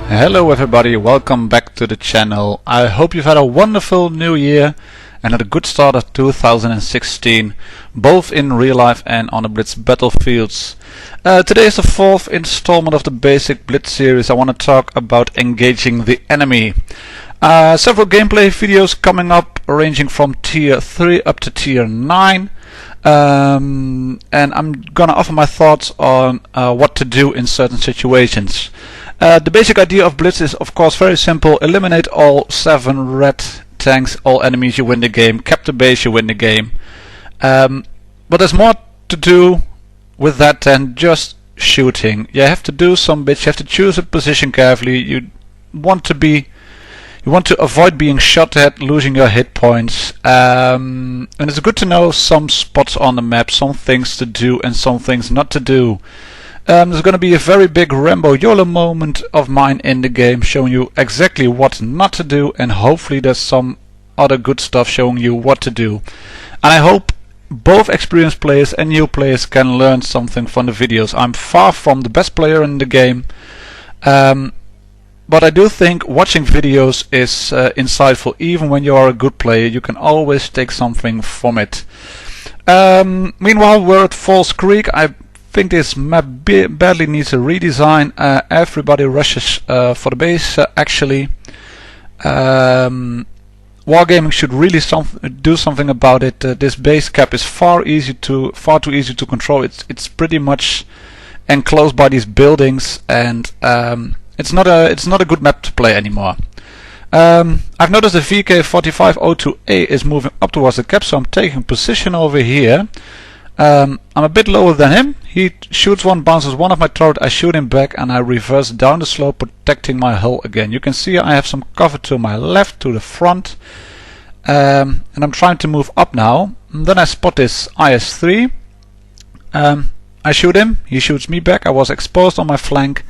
Hello everybody, welcome back to the channel. I hope you've had a wonderful new year and had a good start of 2016, both in real life and on the Blitz battlefields. Today is the fourth installment of the Basic Blitz series. I want to talk about engaging the enemy. Several gameplay videos coming up ranging from tier 3 up to tier 9. And I'm gonna offer my thoughts on what to do in certain situations. The basic idea of Blitz is of course very simple: eliminate all 7 red tanks, all enemies, you win the game. Cap the base, you win the game. But there's more to do with that than just shooting. You have to do some bits, you have to choose a position carefully. You want to avoid being shot at, losing your hit points, and it's good to know some spots on the map, some things to do and some things not to do. There's going to be a very big Rambo YOLO moment of mine in the game, showing you exactly what not to do, and hopefully there's some other good stuff showing you what to do. And I hope both experienced players and new players can learn something from the videos. I'm far from the best player in the game, but I do think watching videos is insightful. Even when you are a good player, you can always take something from it. Meanwhile, we're at Falls Creek. I think this map badly needs a redesign. Everybody rushes for the base actually. Wargaming should really do something about it. This base cap is far too easy to control. It's pretty much enclosed by these buildings, and it's not a good map to play anymore. I've noticed the VK4502A is moving up towards the cap, so I'm taking position over here. I'm a bit lower than him. He shoots one, bounces one of my turret, I shoot him back, and I reverse down the slope, protecting my hull again. You can see I have some cover to my left, to the front, and I'm trying to move up now. And then I spot this IS-3. I shoot him, he shoots me back. I was exposed on my flank,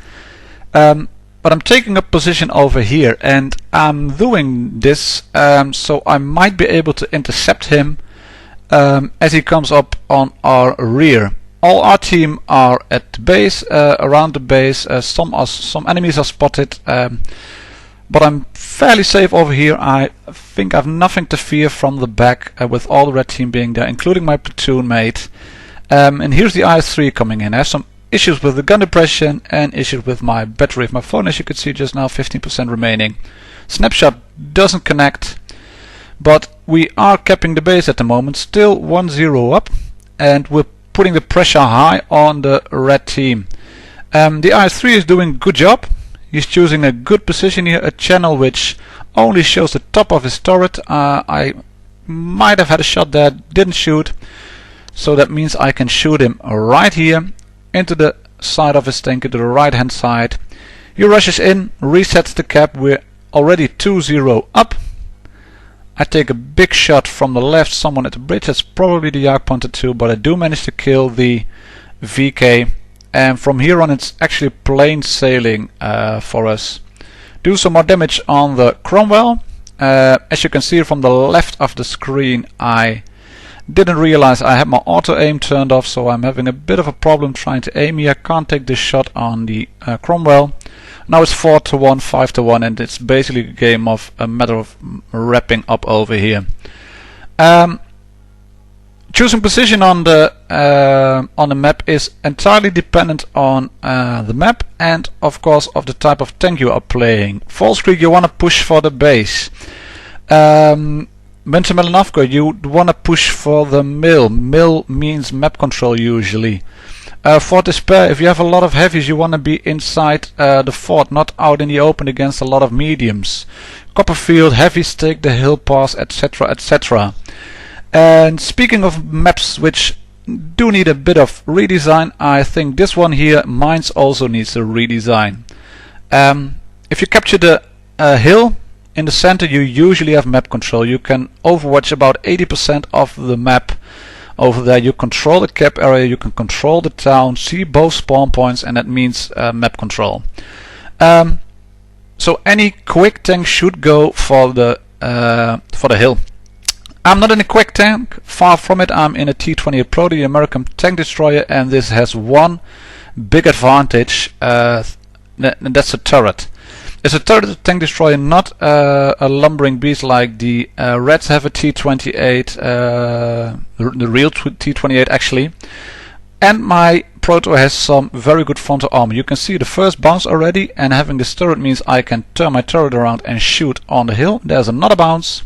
but I'm taking up position over here, and I'm doing this so I might be able to intercept him as he comes up on our rear. All our team are at the base, around the base. Some enemies are spotted, but I'm fairly safe over here. I think I have nothing to fear from the back, with all the red team being there, including my platoon mate. And here's the IS-3 coming in. I have some issues with the gun depression and issues with my battery of my phone. As you can see, just now 15% remaining. Snapshot doesn't connect, but we are capping the base at the moment, still 1-0 up, and we're putting the pressure high on the red team. The IS-3 is doing a good job. He's choosing a good position here, a channel which only shows the top of his turret. I might have had a shot there, didn't shoot, so that means I can shoot him right here into the side of his tank, into the right hand side. He rushes in, resets the cap. We're already 2-0 up. I take a big shot from the left, someone at the bridge. That's probably the Yak Pointer 2, but I do manage to kill the VK, and from here on it's actually plain sailing for us. Do some more damage on the Cromwell. As you can see from the left of the screen, I didn't realize I had my auto aim turned off, so I'm having a bit of a problem trying to aim here. I can't take this shot on the Cromwell. Now it's 4-1, 5-1, and it's basically a game of a matter of wrapping up over here. Choosing position on the map is entirely dependent on the map and of course of the type of tank you are playing. Falls Creek, you want to push for the base. Benjamin, you want to push for the mill. Mill means map control usually. Fort Despair, if you have a lot of heavies, you want to be inside the fort, not out in the open against a lot of mediums. Copperfield, Heavy Stick, the Hill Pass, etc, etc. And speaking of maps which do need a bit of redesign, I think this one here, Mines, also needs a redesign. If you capture the hill in the center, you usually have map control. You can overwatch about 80% of the map. Over there you control the cap area, you can control the town, see both spawn points, and that means map control. So any quick tank should go for the hill. I'm not in a quick tank, far from it. I'm in a T-28 Pro, the American tank destroyer, and this has one big advantage, and that's a turret. It's a turret tank destroyer, not a lumbering beast like the Reds have a T-28, the real T-28 actually. And my Proto has some very good frontal armor. You can see the first bounce already, and having this turret means I can turn my turret around and shoot on the hill. There's another bounce.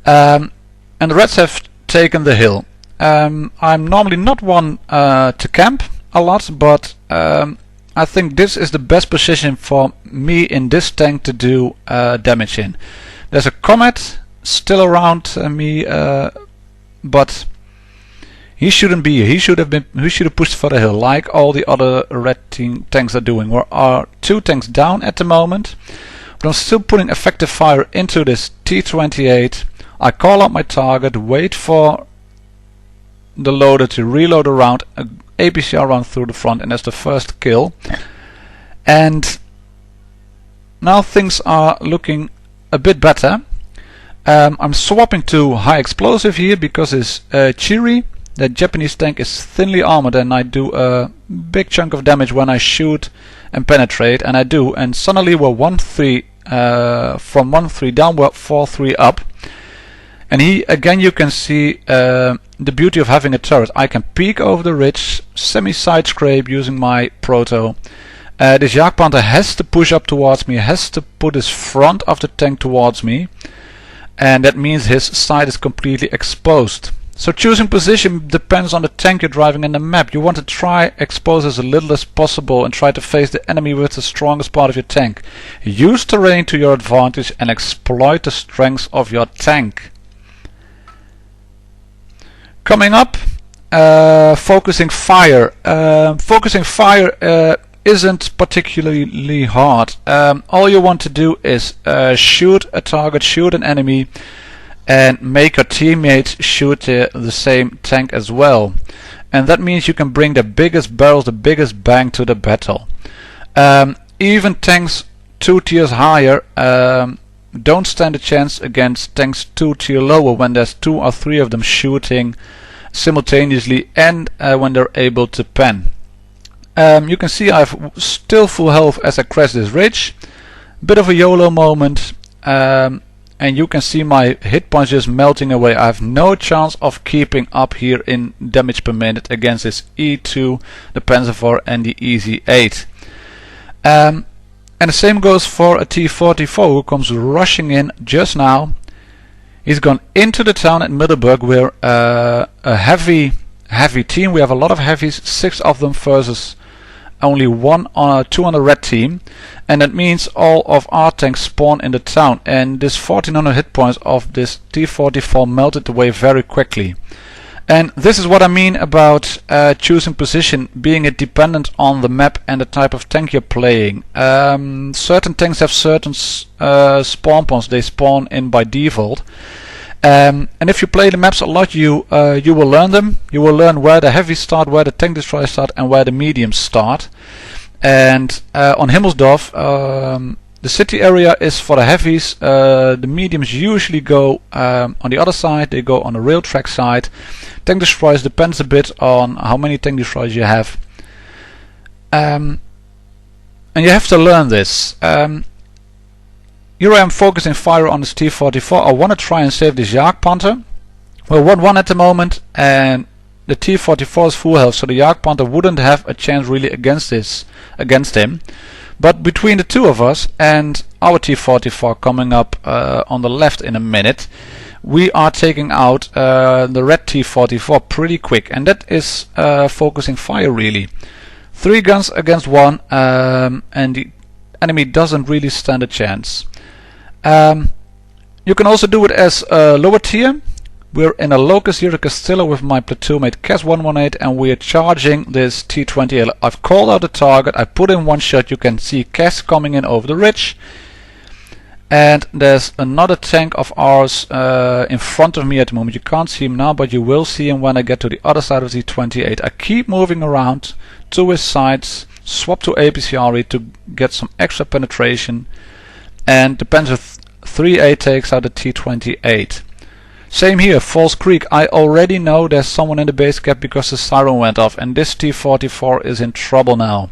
And the Reds have taken the hill. I'm normally not one to camp a lot, but I think this is the best position for me in this tank to do damage in. There's a Comet still around me, but he shouldn't be here. He should have pushed for the hill like all the other red team tanks are doing. There are 2 tanks down at the moment, but I'm still putting effective fire into this T-28. I call out my target, wait for the loader to reload a round, APCR round through the front, and that's the first kill. And now things are looking a bit better. I'm swapping to high explosive here because it's Chiri. That Japanese tank is thinly armored, and I do a big chunk of damage when I shoot and penetrate, and I do. And suddenly we're 1-3 from 1-3 down, we're 4-3 up. And here again you can see the beauty of having a turret. I can peek over the ridge, semi-side scrape using my Proto. This Jagdpanther has to push up towards me, has to put his front of the tank towards me, and that means his side is completely exposed. So choosing position depends on the tank you're driving in the map. You want to try expose as little as possible and try to face the enemy with the strongest part of your tank. Use terrain to your advantage and exploit the strengths of your tank. Coming up, focusing fire. Focusing fire isn't particularly hard. All you want to do is shoot a target, shoot an enemy, and make your teammates shoot the same tank as well. And that means you can bring the biggest barrels, the biggest bang to the battle. Even tanks 2 tiers higher don't stand a chance against tanks 2 tier lower when there's 2 or 3 of them shooting simultaneously, and when they're able to pen. You can see I've still full health as I crash this ridge. Bit of a YOLO moment. And you can see my hit points just melting away. I have no chance of keeping up here in damage per minute against this E2, the Panzer IV and the EZ8. And the same goes for a T-44 who comes rushing in just now. He's gone into the town at Middelburg. We're a heavy team. We have a lot of heavies, 6 of them versus only 2 on the red team, and that means all of our tanks spawn in the town, and this 1400 hit points of this T-44 melted away very quickly. And this is what I mean about choosing position, being it dependent on the map and the type of tank you're playing. Certain tanks have certain spawn points they spawn in by default. And if you play the maps a lot, you will learn them. You will learn where the heavies start, where the tank destroyers start, and where the mediums start. And on Himmelsdorf, the city area is for the heavies. The mediums usually go on the other side. They go on the rail track side. Tank destroyers depends a bit on how many tank destroyers you have. And you have to learn this. Here I am focusing fire on this T-44. I want to try and save this Jagdpanther. We're 1-1 at the moment, and the T-44 is full health, so the Jagdpanther wouldn't have a chance really against him. But between the 2 of us and our T-44 coming up on the left in a minute, we are taking out the red T-44 pretty quick, and that is focusing fire really. 3 guns against 1, and the enemy doesn't really stand a chance. You can also do it as a lower tier. We're in a Locust here, Castillo, with my platoon mate Cas 118, and we are charging this T-28. I've called out the target, I put in 1 shot. You can see Cas coming in over the ridge, and there's another tank of ours in front of me at the moment. You can't see him now, but you will see him when I get to the other side of the T-28. I keep moving around to his sides, swap to APCR to get some extra penetration, and the Panzer IIIA takes out the T-28. Same here, Falls Creek. I already know there's someone in the base cap because the siren went off, and this T-44 is in trouble now.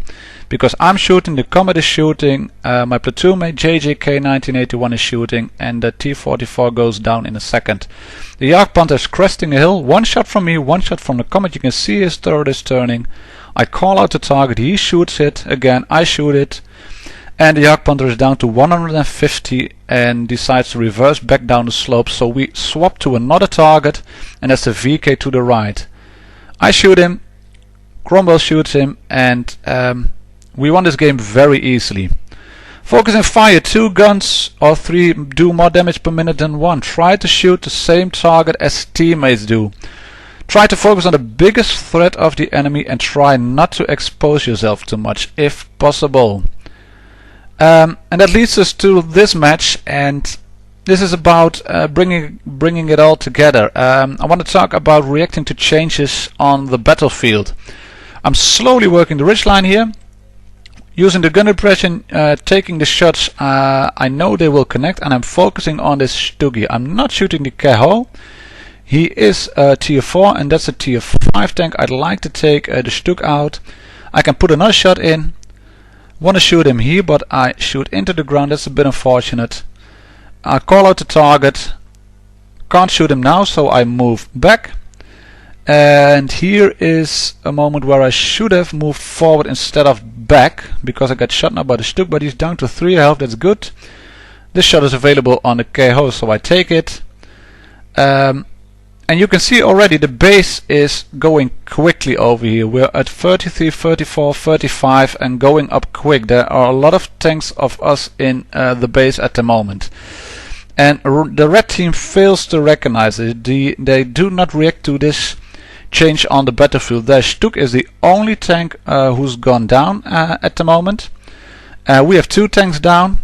Because I'm shooting, the Comet is shooting, my platoon mate JJK 1981 is shooting, and the T-44 goes down in a second. The Yak Panther is cresting a hill, one shot from me, one shot from the Comet. You can see his turret is turning. I call out the target, he shoots it again, I shoot it. And the Yak Panther is down to 150 and decides to reverse back down the slope. So we swap to another target, and that's the VK to the right. I shoot him, Cromwell shoots him, and we won this game very easily. Focus and fire, 2 guns or 3 do more damage per minute than 1. Try to shoot the same target as teammates do. Try to focus on the biggest threat of the enemy and try not to expose yourself too much if possible. And that leads us to this match, and this is about bringing it all together. I want to talk about reacting to changes on the battlefield. I'm slowly working the ridgeline here, using the gun depression, taking the shots. I know they will connect, and I'm focusing on this Stuggy. I'm not shooting the Keho. He is a tier 4, and that's a tier 5 tank. I'd like to take the Stug out. I can put another shot in. Want to shoot him here, but I shoot into the ground. That's a bit unfortunate. I call out the target. Can't shoot him now, so I move back. And here is a moment where I should have moved forward instead of back, because I got shot now by the Stug, but he's down to 3 health. That's good. This shot is available on the KO, so I take it. And you can see already the base is going quickly over here. We're at 33, 34, 35 and going up quick. There are a lot of tanks of us in the base at the moment. And the red team fails to recognize it. They do not react to this change on the battlefield. Their Stug is the only tank who's gone down at the moment. We have 2 tanks down.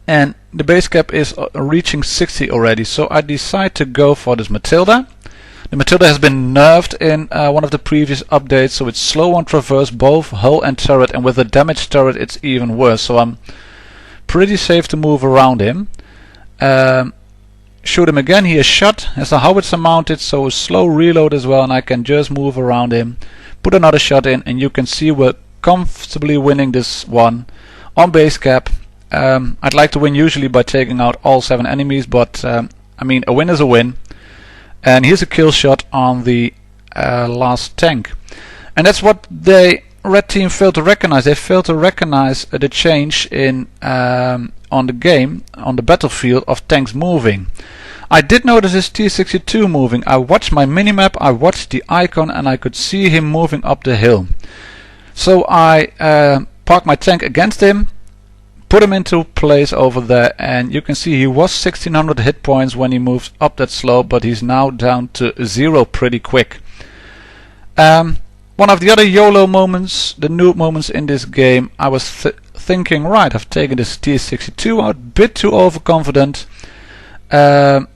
And the base cap is reaching 60 already, so I decide to go for this Matilda. The Matilda has been nerfed in one of the previous updates, so it's slow on traverse, both hull and turret, and with the damaged turret it's even worse, so I'm pretty safe to move around him. Shoot him again, he is shot, has a howitzer mounted, so a slow reload as well, and I can just move around him, put another shot in, and you can see we're comfortably winning this one on base cap. I'd like to win usually by taking out all 7 enemies, but I mean, a win is a win. And here's a kill shot on the last tank. And that's what the red team failed to recognize. They failed to recognize the change in on the game, on the battlefield, of tanks moving. I did notice his T-62 moving. I watched my minimap, I watched the icon, and I could see him moving up the hill. So I parked my tank against him, put him into place over there, and you can see he was 1600 hit points when he moved up that slope, but he's now down to 0 pretty quick. One of the other YOLO moments, the noob moments in this game, I was thinking, right, I've taken this T-62 out, a bit too overconfident. The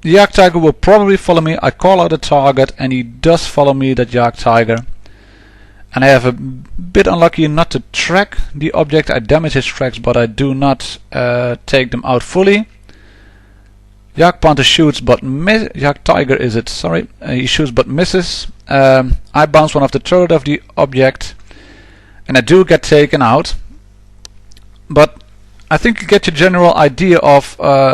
Yak Tiger will probably follow me. I call out a target and he does follow me, that Yak Tiger. And I have a bit unlucky not to track the object. I damage his tracks, but I do not take them out fully. Yak Panther shoots but miss. Yak Tiger is it? Sorry, he shoots but misses. I bounce one of the turret of the object, and I do get taken out. But I think you get your general idea of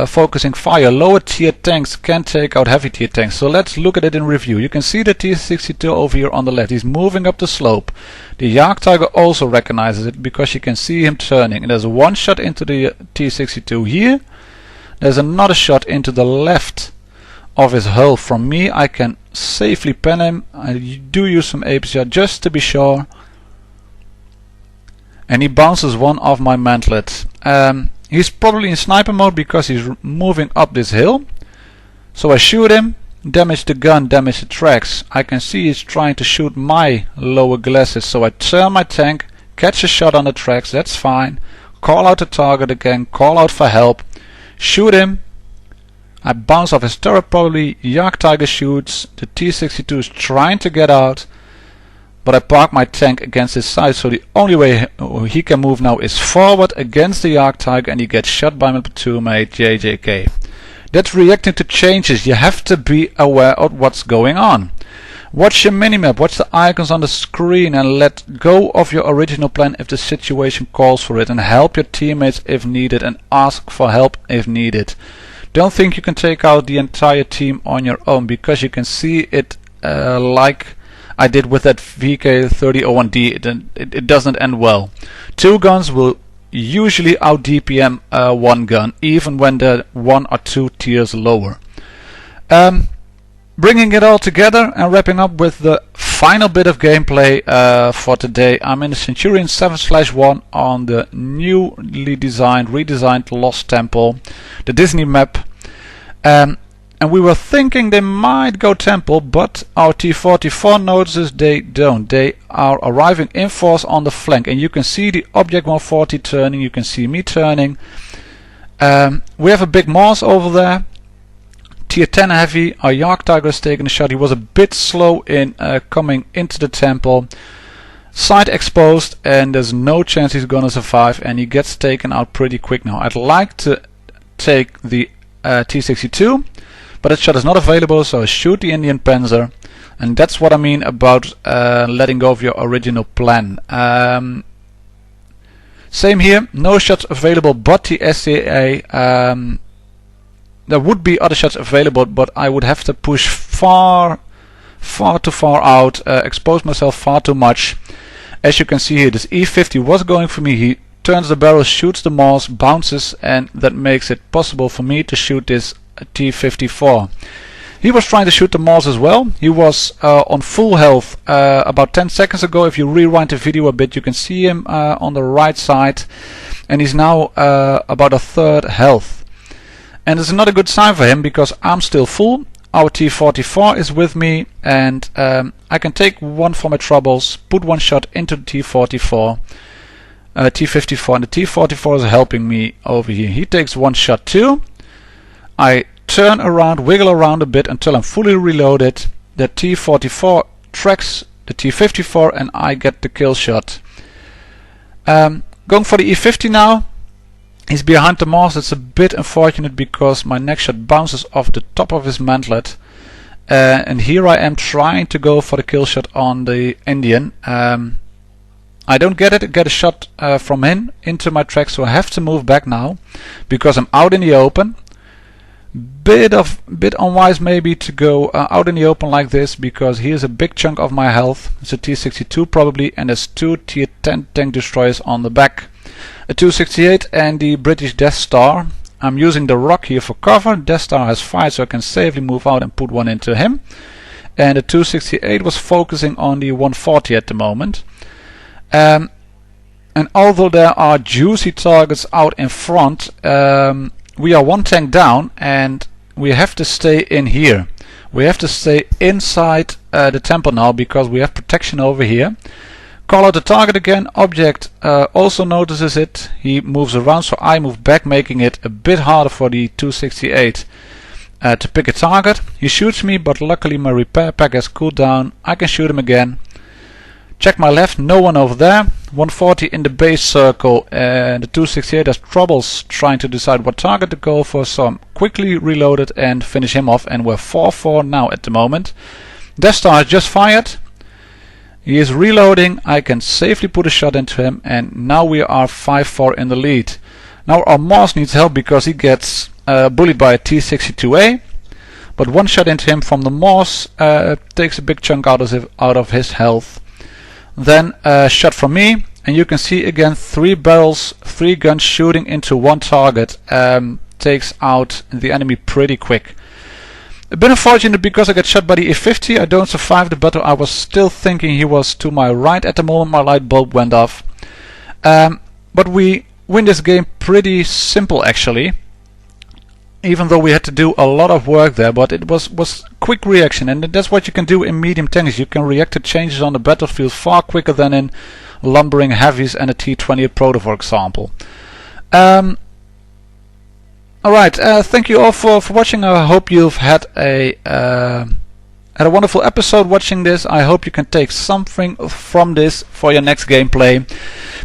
focusing fire. Lower tier tanks can take out heavy tier tanks. So let's look at it in review. You can see the T-62 over here on the left. He's moving up the slope. The Yak Tiger also recognizes it because you can see him turning. And there's one shot into the T-62 here. There's another shot into the left of his hull from me. I can safely pen him. I do use some APCR just to be sure. And he bounces one of my mantlets. He's probably in sniper mode because he's moving up this hill. So I shoot him, damage the gun, damage the tracks. I can see he's trying to shoot my lower glasses, so I turn my tank, catch a shot on the tracks, that's fine. Call out the target again, call out for help, shoot him. I bounce off his turret probably, Yak Tiger shoots, the T-62 is trying to get out. But I park my tank against his side, so the only way he can move now is forward against the Yak Tiger, and he gets shot by my platoon mate JJK. That's reacting to changes. You have to be aware of what's going on. Watch your minimap, watch the icons on the screen, and let go of your original plan if the situation calls for it, and help your teammates if needed, and ask for help if needed. Don't think you can take out the entire team on your own, because you can see it like I did with that VK3001D. It doesn't end well. 2 guns will usually out DPM 1 gun, even when they're 1 or 2 tiers lower. Bringing it all together and wrapping up with the final bit of gameplay for today. I'm in the Centurion 7/1 on the newly redesigned Lost Temple, the Disney map. And we were thinking they might go Temple, but our T-44 notices they don't. They are arriving in force on the flank, and you can see the Object 140 turning, you can see me turning. We have a big Mars over there. Tier 10 heavy, our Yark Tiger is taking a shot. He was a bit slow in coming into the temple. Side exposed, and there's no chance he's gonna survive, and he gets taken out pretty quick now. I'd like to take the T-62, but that shot is not available, so I shoot the Indian Panzer, and that's what I mean about letting go of your original plan. Same here, no shots available but the SCA. There would be other shots available, but I would have to push far too far out, expose myself far too much. As you can see here, this E50 was going for me. He turns the barrel, shoots the Mars, bounces, and that makes it possible for me to shoot this T-54. He was trying to shoot the Mars as well. He was on full health about 10 seconds ago. If you rewind the video a bit, you can see him on the right side, and he's now about a third health. And it's not a good sign for him, because I'm still full. Our T-44 is with me, and I can take one for my troubles, put one shot into the T-54, T-54, and the T-44 is helping me over here. He takes one shot too. I turn around, wiggle around a bit until I'm fully reloaded. The T-44 tracks the T-54, and I get the kill shot. Going for the E-50 now. He's behind the Mars. It's a bit unfortunate because my next shot bounces off the top of his mantlet. And here I am trying to go for the kill shot on the Indian. I don't get it. I get a shot from him into my track, so I have to move back now because I'm out in the open. Bit unwise maybe to go out in the open like this, because here's a big chunk of my health. It's a T-62 probably, and there's 2 Tier 10 tank destroyers on the back. A 268 and the British Death Star. I'm using the rock here for cover. Death Star has fired, so I can safely move out and put one into him. And the 268 was focusing on the 140 at the moment. And although there are juicy targets out in front, we are 1 tank down, and we have to stay in here. We have to stay inside the temple now, because we have protection over here. Call out the target again. Object also notices it. He moves around, so I move back, making it a bit harder for the 268 to pick a target. He shoots me, but luckily my repair pack has cooled down. I can shoot him again. Check my left, no one over there. 140 in the base circle, and the 268 has troubles trying to decide what target to go for, so I'm quickly reloaded and finish him off, and we're 4-4 now at the moment. Death Star has just fired. He is reloading. I can safely put a shot into him, and now we are 5-4 in the lead. Now our Mars needs help because he gets bullied by a T-62A, but one shot into him from the Mars takes a big chunk out of his health. Then a shot from me, and you can see again 3 barrels, 3 guns shooting into one target, takes out the enemy pretty quick. A bit unfortunate because I got shot by the E50. I don't survive the battle. I was still thinking he was to my right at the moment my light bulb went off. But we win this game pretty simple actually. Even though we had to do a lot of work there, but it was quick reaction, and that's what you can do in medium tanks. You can react to changes on the battlefield far quicker than in lumbering heavies and a T-28 Proto, for example. Alright, thank you all for watching. I hope you've had a had a wonderful episode watching this. I hope you can take something from this for your next gameplay.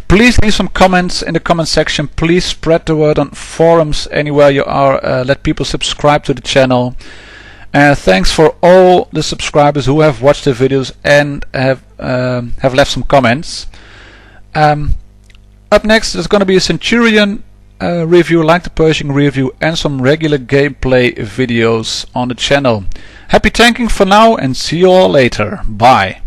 Please leave some comments in the comment section. Please spread the word on forums anywhere you are. Let people subscribe to the channel. Thanks for all the subscribers who have watched the videos and have left some comments. Up next there's going to be a Centurion review, like the Pershing review, and some regular gameplay videos on the channel. Happy tanking for now, and see you all later. Bye.